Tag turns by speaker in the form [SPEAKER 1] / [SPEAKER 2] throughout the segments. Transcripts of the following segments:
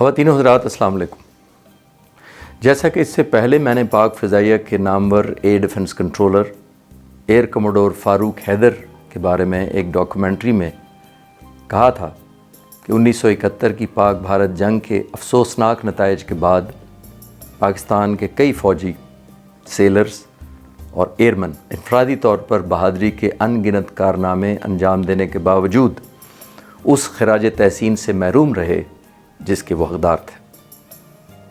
[SPEAKER 1] ख़वातीन हज़रात अस्सलाम वालेकुम। जैसा कि इससे पहले मैंने पाक फ़िज़ाइया के नामवर air defence controller air commodore Farooq Haider के बारे में एक डॉक्यूमेंट्री में कहा था कि 1971 की पाक भारत जंग के अफसोसनाक नताइज के बाद पाकिस्तान के कई फ़ौजी सेलर्स और एयरमैन इनफरादी तौर पर बहादरी के अनगिनत कारनामे अंजाम देने के बावजूद उस खराज तहसीन से महरूम रहे जिसके वो हक़दार थे।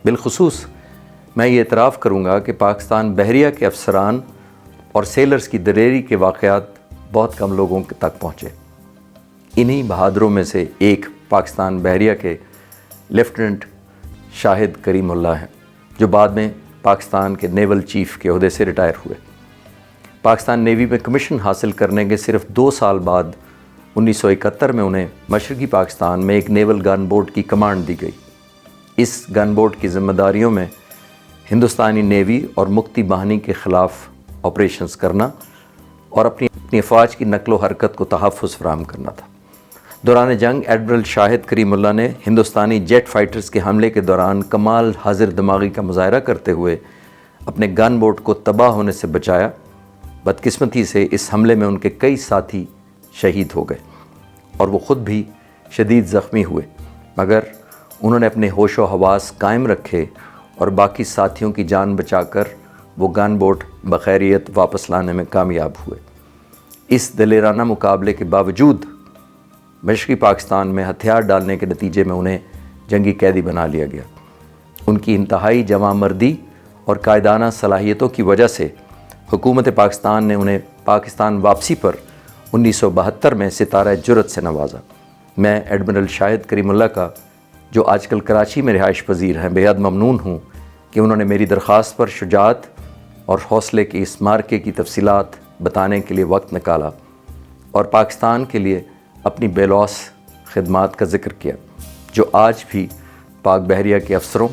[SPEAKER 1] बिलखुसूस मैं ये एतराफ़ करूँगा कि पाकिस्तान बहरिया के अफसरान और सेलर्स की दलेरी के वाक़यात बहुत कम लोगों तक पहुँचे। इन्हीं बहादुरों में से एक पाकिस्तान बहरिया के लेफ्टिनेंट शाहिद करीमुल्लाह हैं, जो बाद में पाकिस्तान के नेवल चीफ़ के ओहदे से रिटायर हुए। पाकिस्तान नेवी में कमीशन हासिल करने के सिर्फ 2 साल बाद 1971 में उन्हें मशरक़ी पाकिस्तान में एक नेवल गन बोट की कमांड दी गई। इस गन बोट की ज़िम्मेदारियों में हिंदुस्तानी नेवी और मुक्ति बाहिनी के ख़िलाफ़ ऑपरेशंस करना और अपनी अफ़वाज की नकलो हरकत को तहफ़्फ़ुज़ फ़राहम करना था। दौरान जंग एडमिरल शाहिद करीमुल्लाह ने हिंदुस्तानी जेट फाइटर्स के हमले के दौरान कमाल हाजिर दिमागी का मुज़ाहरा करते हुए अपने गन बोट को तबाह होने से बचाया। बदकिस्मती से इस हमले में उनके कई साथी शहीद हो गए और वो ख़ुद भी शदीद ज़ख्मी हुए, मगर उन्होंने अपने होशो हवास कायम रखे और बाकी साथियों की जान बचाकर वो गन बोट बखैरियत वापस लाने में कामयाब हुए। इस दलेराना मुकाबले के बावजूद मशरक़ी पाकिस्तान में हथियार डालने के नतीजे में उन्हें जंगी कैदी बना लिया गया। उनकी इंतहाई जवामर्दी और कायदाना सलाहियतों की वजह से हुकूमत पाकिस्तान ने उन्हें पाकिस्तान वापसी पर 1972 में सितारा जुर्रत से नवाजा। मैं एडमिरल शाहिद करीमुल्लाह का, जो आजकल कराची में रिहाइश पजीर हैं, बेहद ममनून हूँ कि उन्होंने मेरी दरख्वास्त पर शुजाअत और हौसले की इस मार्के की तफसीलात बताने के लिए वक्त निकाला और पाकिस्तान के लिए अपनी बेलौस खिदमात का ज़िक्र किया, जो आज भी पाक बहरिया के अफसरों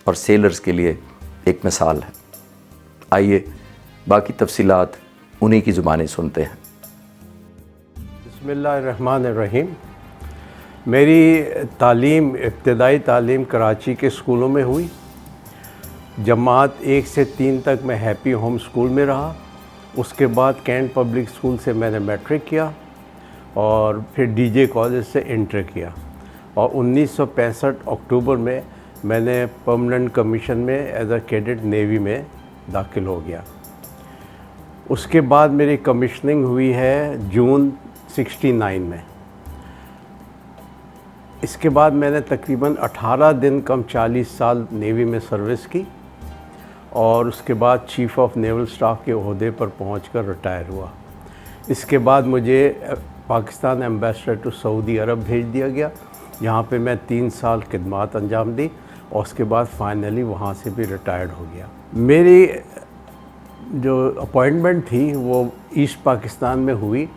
[SPEAKER 1] और सेलर्स के लिए एक मिसाल है। आइए बाकी तफसीलात उन्हीं की ज़ुबानें सुनते हैं।
[SPEAKER 2] बिस्मिल्लाहिर्रहमानिर्रहीम। मेरी तालीम, इब्तदाई तालीम कराची के स्कूलों में हुई। जमात 1 से 3 तक मैं हैप्पी होम स्कूल में रहा। उसके बाद कैंट पब्लिक स्कूल से मैंने मैट्रिक किया और फिर डीजे कॉलेज से इंटर किया और 1965 अक्टूबर में मैंने परमानेंट कमीशन में एज अ कैडेट नेवी में दाखिल हो गया। उसके बाद मेरी कमीशनिंग हुई है जून 69 में। इसके बाद मैंने तकरीबन 18 दिन कम 40 साल नेवी में सर्विस की और उसके बाद चीफ़ ऑफ नेवल स्टाफ के ओहदे पर पहुंचकर रिटायर हुआ। इसके बाद मुझे पाकिस्तान एम्बेसडर टू सऊदी अरब भेज दिया गया, जहां पे मैं 3 साल खिदमत अंजाम दी और उसके बाद फाइनली वहां से भी रिटायर्ड हो गया। मेरी जो अपॉइंटमेंट थी वो ईस्ट पाकिस्तान में हुई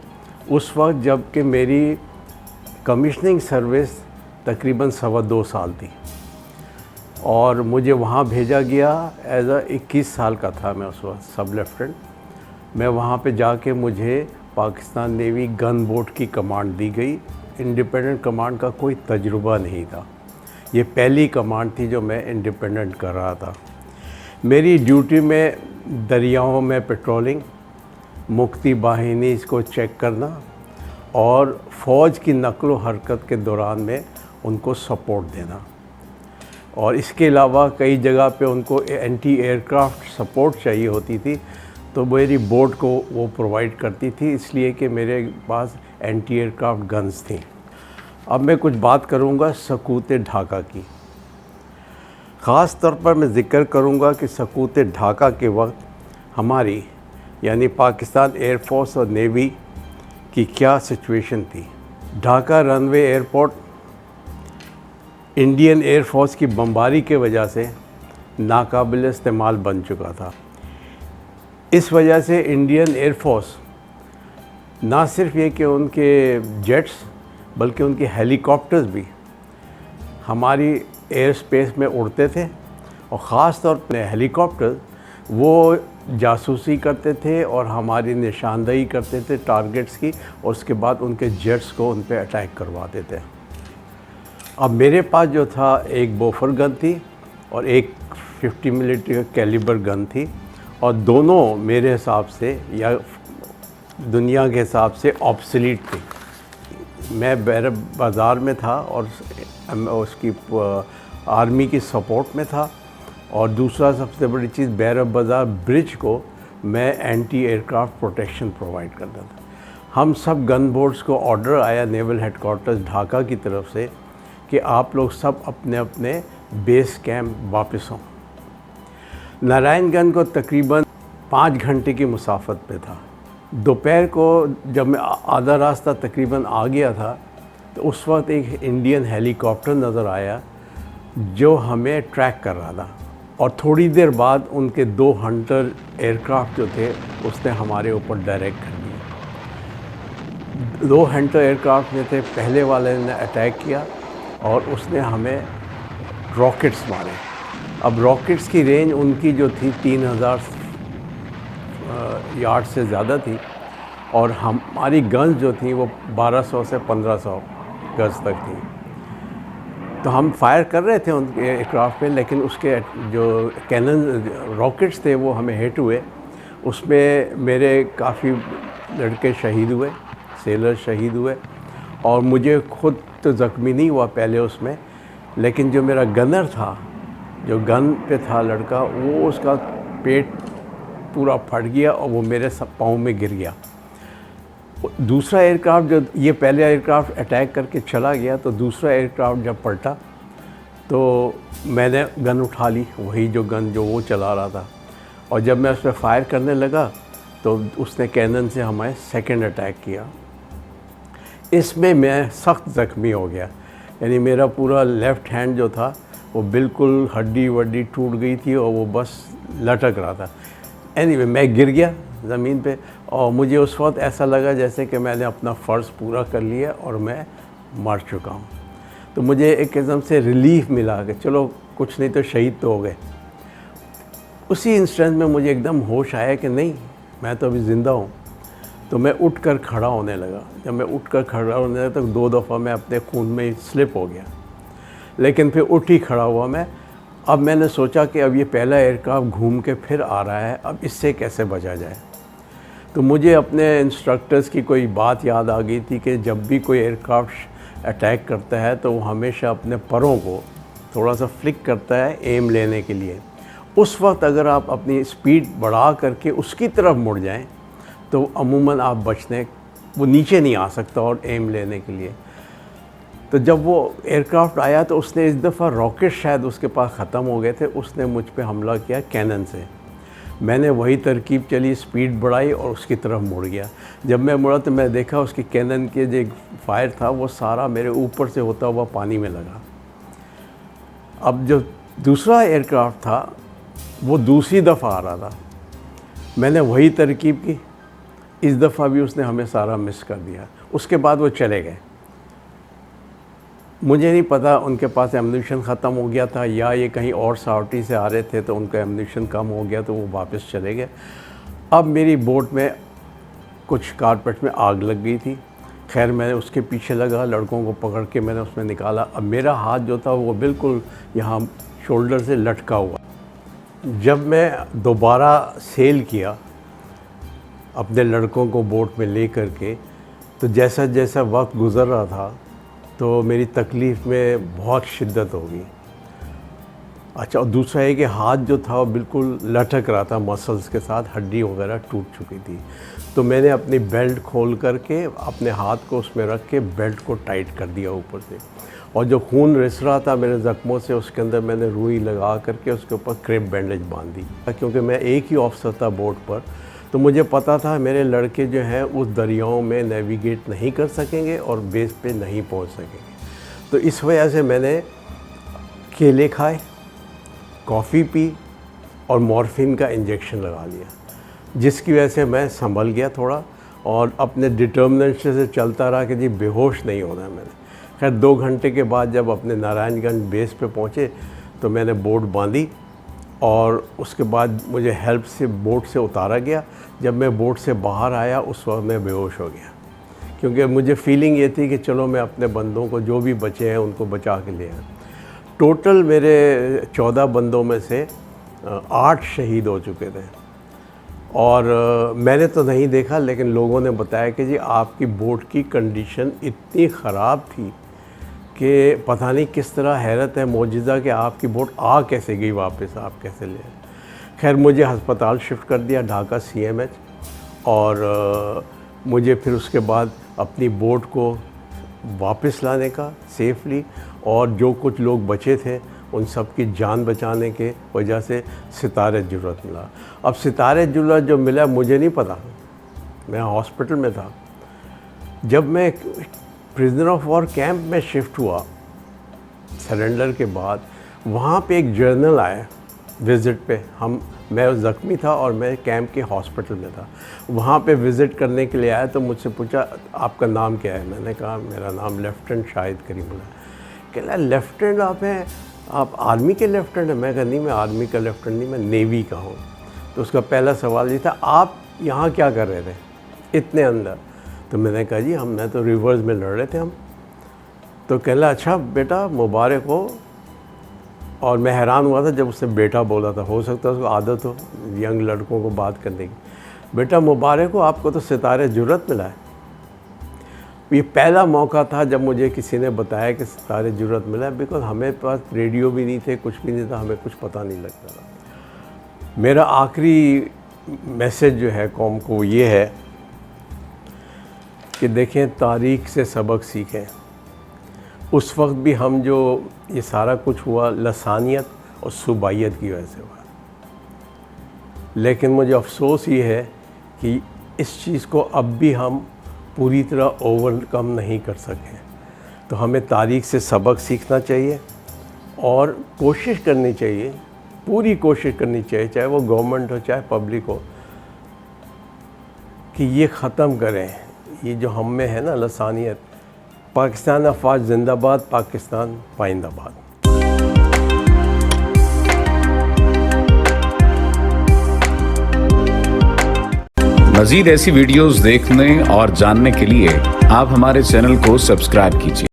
[SPEAKER 2] उस वक्त जबकि मेरी कमिश्निंग सर्विस तकरीबन 2.25 साल थी और मुझे वहाँ भेजा गया एज अ 21 साल का था मैं उस वक्त, सब लेफ्टिनेंट। मैं वहाँ पे जाके मुझे पाकिस्तान नेवी गन बोट की कमांड दी गई। इंडिपेंडेंट कमांड का कोई तजुर्बा नहीं था, ये पहली कमांड थी जो मैं इंडिपेंडेंट कर रहा था। मेरी ड्यूटी में दरियाओं में पेट्रोलिंग, मुक्ति बाहिनी को चेक करना और फ़ौज की नकलो हरकत के दौरान में उनको सपोर्ट देना, और इसके अलावा कई जगह पे उनको एंटी एयरक्राफ्ट सपोर्ट चाहिए होती थी तो मेरी बोट को वो प्रोवाइड करती थी, इसलिए कि मेरे पास एंटी एयरक्राफ्ट गन्स थी। अब मैं कुछ बात करूँगा सकूत ढाका की। ख़ास तौर पर मैं ज़िक्र करूँगा कि सकूत ढाका के वक्त हमारी यानी पाकिस्तान एयरफोर्स और नेवी की क्या सिचुएशन थी। Dhaka runway airport Indian air force की बमबारी के वजह से नाकाबिल इस्तेमाल बन चुका था। इस वजह से इंडियन एयरफोर्स ना सिर्फ ये कि उनके जेट्स बल्कि उनके हेलीकॉप्टर्स भी हमारी एयर स्पेस में उड़ते थे और ख़ास तौर पर हेलीकॉप्टर वो जासूसी करते थे और हमारी निशानदेही करते थे टारगेट्स की, और उसके बाद उनके जेट्स को उन पर अटैक करवाते थे। अब मेरे पास जो था एक बोफर गन थी और एक 50 मिलीमीटर का कैलिबर गन थी, और दोनों मेरे हिसाब से या दुनिया के हिसाब से ऑब्सोलीट थी। मैं बैरब बाज़ार में था और उसकी आर्मी की सपोर्ट में था, और दूसरा सबसे बड़ी चीज़ बैरब बाज़ार ब्रिज को मैं एंटी एयरक्राफ्ट प्रोटेक्शन प्रोवाइड करता था। हम सब गन बोर्ड्स को ऑर्डर आया नेवल हेडक्वार्टर्स ढाका की तरफ से कि आप लोग सब अपने अपने बेस कैंप वापस हों। नारायणगंज को तकरीबन 5 घंटे की मुसाफत पे था। दोपहर को जब मैं आधा रास्ता तकरीबन आ गया था तो उस वक्त एक इंडियन हेलीकॉप्टर नज़र आया जो हमें ट्रैक कर रहा था, और थोड़ी देर बाद उनके 2 हंटर एयरक्राफ्ट जो थे उसने हमारे ऊपर डायरेक्ट कर दिए। 2 हंटर एयरक्राफ्ट में थे, पहले वाले ने अटैक किया और उसने हमें रॉकेट्स मारे। अब रॉकेट्स की रेंज उनकी जो थी 3000 यार्ड से ज़्यादा थी, और हमारी गन्स जो थी वो 1200 से 1500 गज तक थी। तो हम फायर कर रहे थे उनके एयरक्राफ्ट पे, लेकिन उसके जो कैनन रॉकेट्स थे वो हमें हिट हुए। उसमें मेरे काफ़ी लड़के शहीद हुए, सेलर शहीद हुए, और मुझे खुद तो ज़ख्मी नहीं हुआ पहले उसमें, लेकिन जो मेरा गनर था, जो गन पे था लड़का, वो उसका पेट पूरा फट गया और वो मेरे पाँव में गिर गया। दूसरा एयरक्राफ्ट जो ये पहले एयरक्राफ्ट अटैक करके चला गया, तो दूसरा एयरक्राफ्ट जब पलटा तो मैंने गन उठा ली, वही जो गन जो वो चला रहा था, और जब मैं उस पर फायर करने लगा तो उसने कैनन से हमें सेकंड अटैक किया। इसमें मैं सख्त ज़ख्मी हो गया, यानी मेरा पूरा लेफ़्ट हैंड जो था वो बिल्कुल हड्डी वड्डी टूट गई थी और वो बस लटक रहा था। एनीवे मैं गिर गया ज़मीन पे, और मुझे उस वक्त ऐसा लगा जैसे कि मैंने अपना फ़र्ज़ पूरा कर लिया और मैं मर चुका हूँ। तो मुझे एक किस्म से रिलीफ मिला कि चलो कुछ नहीं तो शहीद तो हो गए। उसी इंस्टेंट में मुझे एकदम होश आया कि नहीं, मैं तो अभी ज़िंदा हूँ। तो मैं उठकर खड़ा होने लगा। जब मैं उठकर खड़ा होने लगा तो 2 दफ़ा मैं अपने खून में स्लिप हो गया, लेकिन फिर उठ ही खड़ा हुआ मैं। अब मैंने सोचा कि अब ये पहला एयरक्राफ्ट घूम के फिर आ रहा है, अब इससे कैसे बचा जाए। तो मुझे अपने इंस्ट्रक्टर्स की कोई बात याद आ गई थी कि जब भी कोई एयरक्राफ्ट अटैक करता है तो वो हमेशा अपने परों को थोड़ा सा फ्लिक करता है एम लेने के लिए। उस वक्त अगर आप अपनी स्पीड बढ़ा करके उसकी तरफ मुड़ जाएं तो अमूमन आप बचने, वो नीचे नहीं आ सकता और एम लेने के लिए। तो जब वो एयरक्राफ्ट आया तो उसने इस दफ़ा रॉकेट शायद उसके पास ख़त्म हो गए थे, उसने मुझ पे हमला किया कैनन से। मैंने वही तरकीब चली, स्पीड बढ़ाई और उसकी तरफ मुड़ गया। जब मैं मुड़ा तो मैं देखा उसकी कैनन के जो फायर था वो सारा मेरे ऊपर से होता हुआ पानी में लगा। अब जो दूसरा एयरक्राफ्ट था वो दूसरी दफ़ा आ रहा था, मैंने वही तरकीब की, इस दफ़ा भी उसने हमें सारा मिस कर दिया। उसके बाद वो चले गए। मुझे नहीं पता उनके पास एम्यूनिशन ख़त्म हो गया था या ये कहीं और साउटी से आ रहे थे तो उनका एम्यूनिशन कम हो गया तो वो वापस चले गए। अब मेरी बोट में कुछ कारपेट में आग लग गई थी। खैर मैंने उसके पीछे लगा, लड़कों को पकड़ के मैंने उसमें निकाला। अब मेरा हाथ जो था वो बिल्कुल यहाँ शोल्डर से लटका हुआ। जब मैं दोबारा सेल किया अपने लड़कों को बोट में ले कर के, तो जैसा जैसा वक्त गुज़र रहा था तो मेरी तकलीफ़ में बहुत शिद्दत हो गई। अच्छा, और दूसरा है कि हाथ जो था वो बिल्कुल लटक रहा था, मसल्स के साथ हड्डी वगैरह टूट चुकी थी। तो मैंने अपनी बेल्ट खोल करके अपने हाथ को उसमें रख के बेल्ट को टाइट कर दिया ऊपर से, और जो खून रिस रहा था मेरे ज़ख्मों से उसके अंदर मैंने रुई लगा करके उसके ऊपर क्रेप बैंडेज बांध दी। क्योंकि मैं एक ही ऑफिसर था बोट पर, तो मुझे पता था मेरे लड़के जो हैं उस दरियाओं में नेविगेट नहीं कर सकेंगे और बेस पे नहीं पहुंच सकेंगे। तो इस वजह से मैंने केले खाए, कॉफ़ी पी और मॉर्फिन का इंजेक्शन लगा लिया, जिसकी वजह से मैं संभल गया थोड़ा और अपने डिटर्मिनेशन से चलता रहा कि जी बेहोश नहीं होना है मैंने। खैर 2 घंटे के बाद जब अपने नारायणगंज बेस पे पहुँचे तो मैंने बोट बांधी और उसके बाद मुझे हेल्प से बोट से उतारा गया। जब मैं बोट से बाहर आया उस वक्त मैं बेहोश हो गया, क्योंकि मुझे फीलिंग ये थी कि चलो मैं अपने बंदों को, जो भी बचे हैं उनको बचा के ले आया। टोटल मेरे 14 बंदों में से 8 शहीद हो चुके थे। और मैंने तो नहीं देखा, लेकिन लोगों ने बताया कि जी आपकी बोट की कंडीशन इतनी ख़राब थी कि पता नहीं किस तरह, हैरत है, मौजज़ा कि आपकी बोट आ कैसे गई वापस, आप कैसे ले आए। खैर मुझे अस्पताल शिफ्ट कर दिया, ढाका CMH, और मुझे फिर उसके बाद अपनी बोट को वापस लाने का सेफली, और जो कुछ लोग बचे थे उन सब की जान बचाने के वजह से सितारे जुर्रत मिला। अब सितारे जुर्रत जो मिला मुझे नहीं पता, मैं हॉस्पिटल में था। जब मैं प्रिजनर ऑफ वॉर कैंप में शिफ्ट हुआ सरेंडर के बाद, वहाँ पे एक जर्नल आया विज़िट पे। मैं ज़ख्मी था और मैं कैंप के हॉस्पिटल में था। वहाँ पे विज़िट करने के लिए आया तो मुझसे पूछा आपका नाम क्या है। मैंने कहा मेरा नाम लेफ्टिनेंट शाहिद करीमुल्लाह। कहला लेफ्टिनेंट आप हैं, आप आर्मी के लेफ्टिनेंट हैं? मैं कहा नहीं, मैं आर्मी का लेफ्टिनेंट नहीं, मैं नेवी का हूँ। तो उसका पहला सवाल ये था आप यहाँ क्या कर रहे थे इतने अंदर? तो मैंने कहा जी मैं तो रिवर्स में लड़ रहे थे हम। तो कहला अच्छा बेटा मुबारक हो। और मैं हैरान हुआ था जब उसने बेटा बोला था, हो सकता है उसको आदत हो यंग लड़कों को बात करने की। बेटा मुबारक हो, आपको तो सितारे जुर्रत मिला है। ये पहला मौका था जब मुझे किसी ने बताया कि सितारे जुर्रत मिला है, बिकॉज हमें पास रेडियो भी नहीं थे, कुछ भी नहीं था, हमें कुछ पता नहीं लगता था। मेरा आखिरी मैसेज जो है कौम को ये है कि देखें, तारीख़ से सबक सीखें। उस वक्त भी हम जो ये सारा कुछ हुआ लसानियत और सूबाइयत की वजह से हुआ, लेकिन मुझे अफसोस ये है कि इस चीज़ को अब भी हम पूरी तरह ओवरकम नहीं कर सकें। तो हमें तारीख़ से सबक सीखना चाहिए और कोशिश करनी चाहिए, पूरी कोशिश करनी चाहिए, चाहे वो गवर्नमेंट हो चाहे पब्लिक हो, कि ये ख़त्म करें ये जो हम में है ना लसानियत। पाकिस्तान अफवाज जिंदाबाद, पाकिस्तान पाइंदाबाद।
[SPEAKER 3] मज़ीद ऐसी वीडियोस देखने और जानने के लिए आप हमारे चैनल को सब्सक्राइब कीजिए।